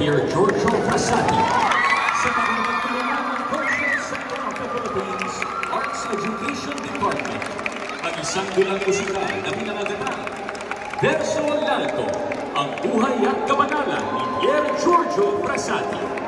Pierre Giorgio Frassati. Sa pagpapatuloy ng Cultural Center of the Philippines Arts Education Department, ang isang dulang musikal na pinangagatang Verso L'Alto, ang buhay at kabanalan ni Pierre Giorgio Frassati.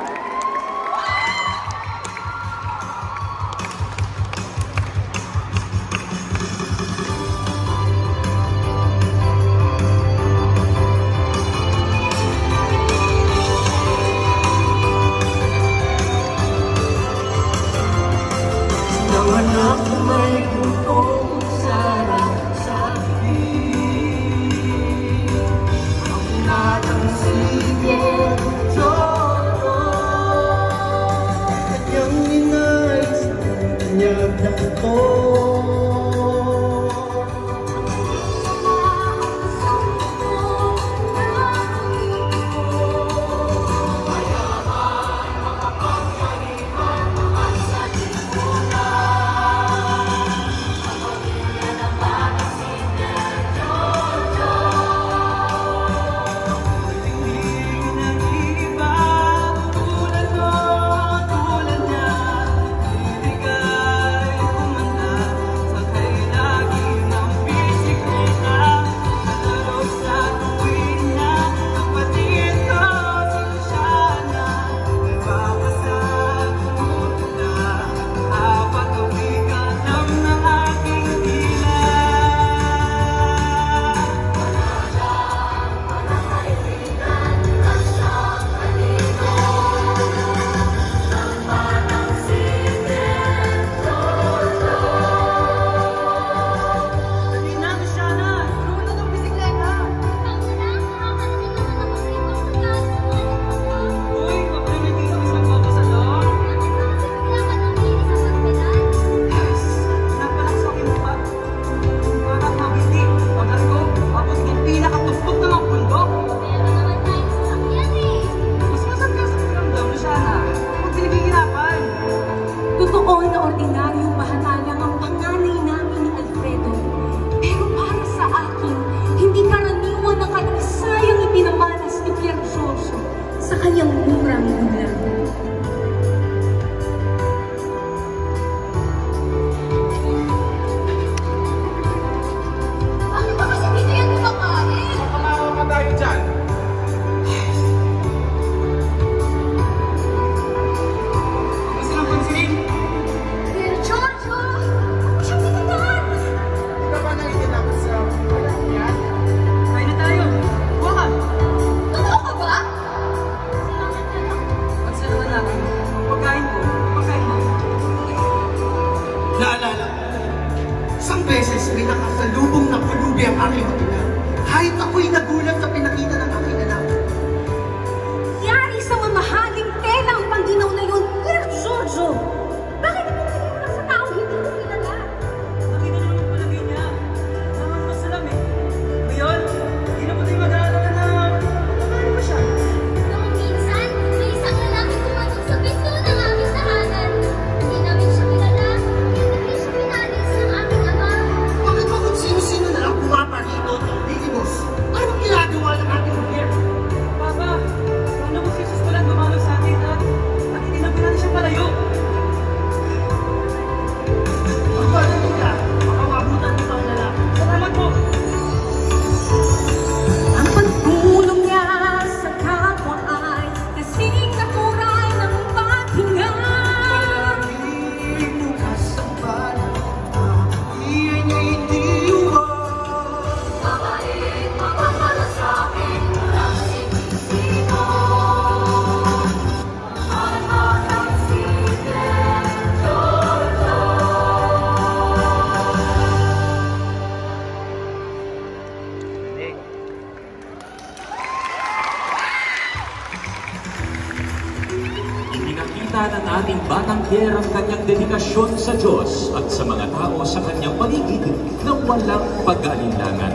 ng ating batang Pierre ang kanyang dedikasyon sa Diyos at sa mga tao sa kanyang paligid na walang pag-aalinlangan.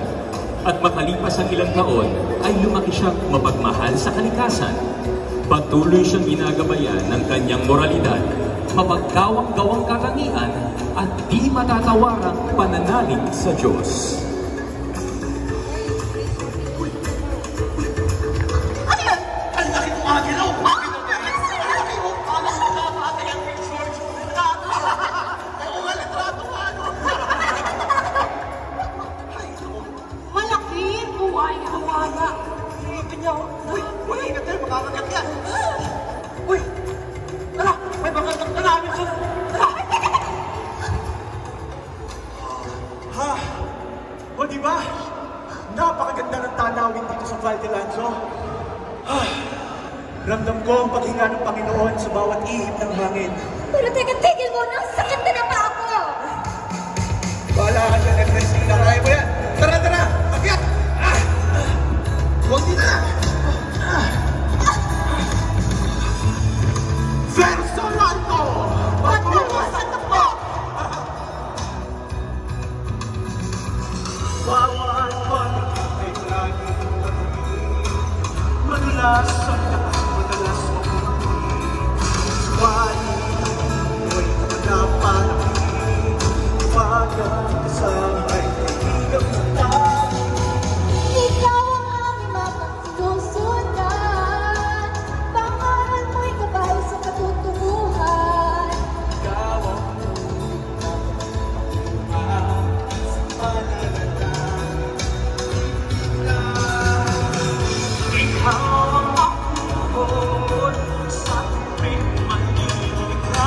At makalipas ang ilang taon, ay lumaki siyang mapagmahal sa kalikasan. Patuloy siyang ginagabayan ng kanyang moralidad, mapagkawang-gawang katangian at di matatawarang pananalig sa Diyos. Ano yan? Ang laki ng mga O diba? Napakaganda ng tanawin dito sa Val de Lanzo. Ramdam ko ang paghinga ng Panginoon sa bawat ihip ng hangin. Pero teka, tigil mo na! Sakit na pa ako! Bahala ka dyan, Ernestina. Kaya mo yan. Tara, tara! Akyat! Kunti na! Verso Lanto! Patungo sa tapo! Bawat pagkakas ay laging madulas ang madalas suwalit mo'y napanapin pagkat kasabay kaibigan mo tayo. Ikaw ang aming mapagsusundan, pangalan mo'y gabay sa katutubuhan. Ikaw ang ikaw ang makuhod sa tuwing maliligaw.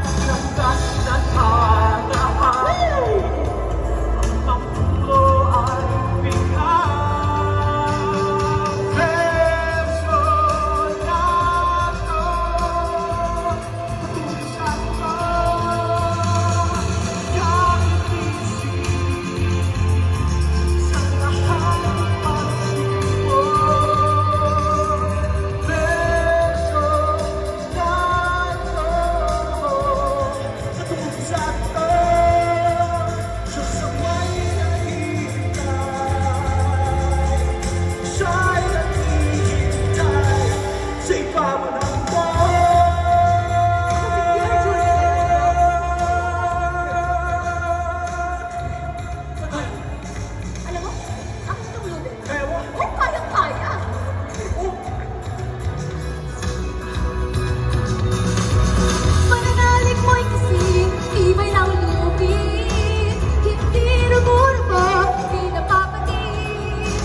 Landas na tagahan, ang pulo ay ikaw. Verso Lanto, patungo sa tapo, kahit busy sa lahat ng pagsipo. Verso Lanto, sa tuwing sakto, Diyos ang may nahihintay. Siya'y naghihintay sa ibabaw ng Alam mo, ako sa tulutin. Ewan. Oh, kaya-kaya! Pananalig mo'y kasing iba'y ng lupit. Hindi rumuruba, hindi napapatig.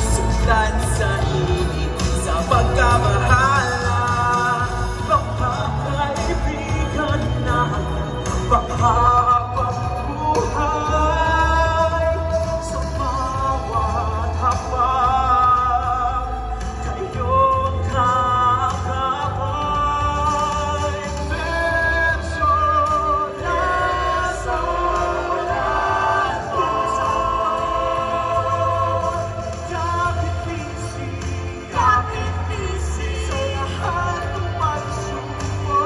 Sundan sa init sa pagkamahala. Baka kaibigan na, baka pagbuhay sa bawat hapag. Kayong kakabay. Verso Lanto, kahit busy sa lahat ng pagsubok.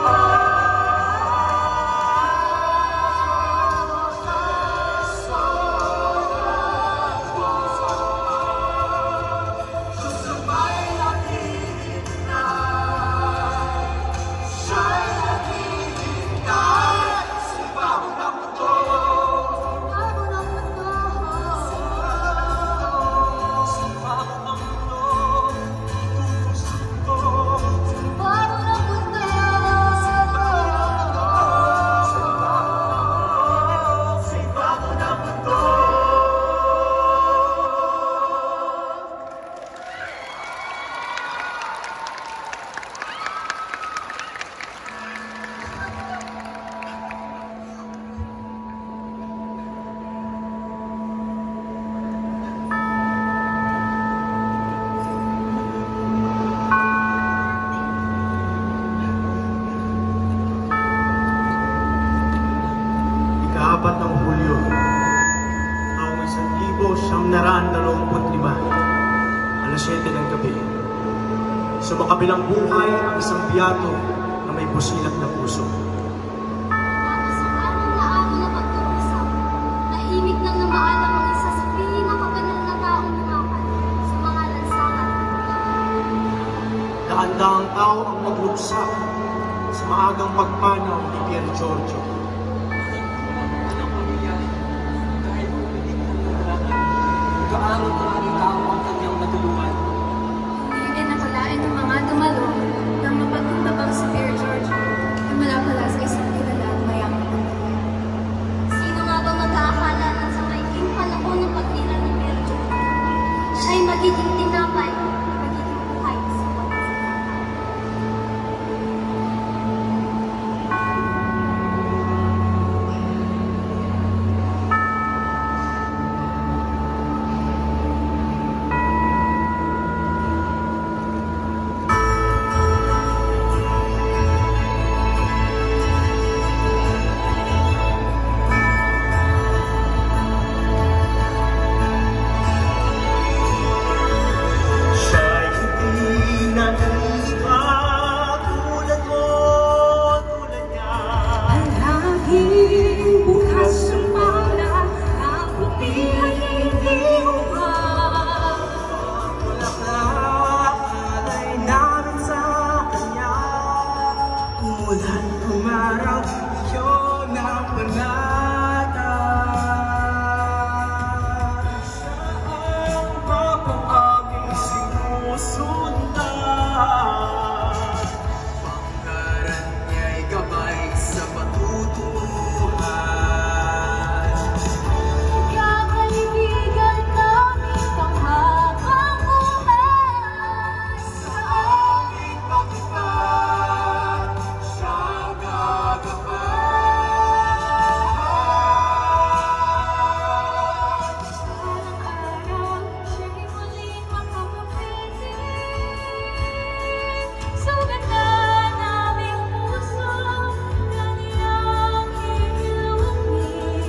Diyos ang may naghihintay. Siya'y naghihintay sa ibabaw ng mundo. Bago ng mundo. Sa ibabaw ng mundo, tutusok ko. Bago ng mundo. Sa ibabaw ng mundo. Ika-4 ng Hulyo, taong 1925, alas 7 ng gabi. Sa makabilang buhay ang isang biyato na may busilak na puso. Sa araw na pagkausap, tahimik nang namaalam ang isa sa pinakabanal na taong lumapan sa mga lansangan. Daan-daang tao ang nagluksak sa maagang pagpanaw ni Pier Giorgio. Gaano karaming tao ang kanyang matulungan? Hindi rin nakalain ng mga dumalo ng mapagkumbabang si Pier Giorgio na mula pala sa isang kilala at mayamang pamilya. Sino nga ba mag-aakala na sa maikling panahon ng pagtira ni Pier Giorgio, siya'y magiging tinapay, magiging buhay sa walang. Walang umaraw yun ang panata. Saan ba kung aming sinusundan? Pangaran niya'y gabay sa patutuhan. Kakaibigan namin panghabang buhay. Sa aming pagpapag siya gagabay. Araw-araw siya'y muling makapapitin. Sugat na naming puso, kaniyang hihilungin.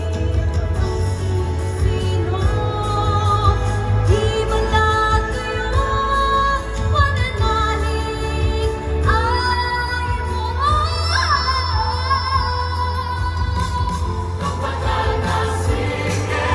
Sino, di man natuyong, pananalig ay mo. Kapatid na sige,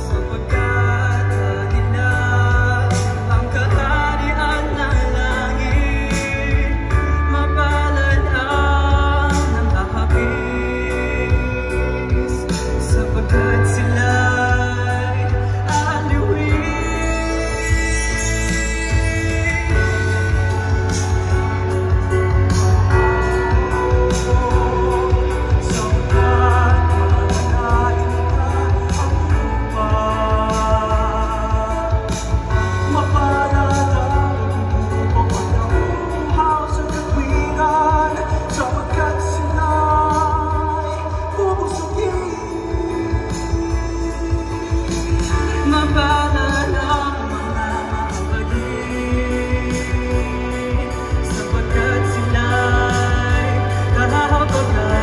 sapagkat kanila ang kaharian ng langit, mapalad ang nangahapis, sapagkat sila'y aliwin. Sapagkat mananain ka ang lupa, mapalad ang pagpapaluhaw sa katwiran, sapagkat sila'y bubusugin. Mapalad ang mga mapagin, sapagkat sila'y kahahabagan.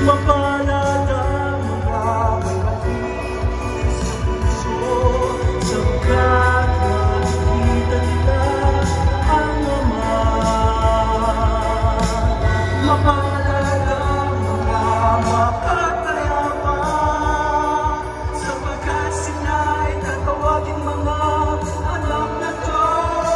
Mapalad ang mga may matiis na puso, sapagkat nakikita nila ang Ama. Mapalad ang mga mapagpayapa, sapagkat sila'y tatawaging mga anak na Diyos.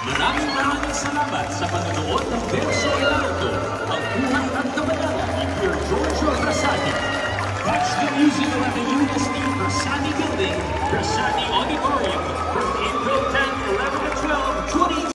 Maraming salamat sa panonood ng Verso Largo, ang buhay at kabanalan ni Pier Giorgio Frassati. Catch the music at the UST Frassati Building, Frassati Auditorium,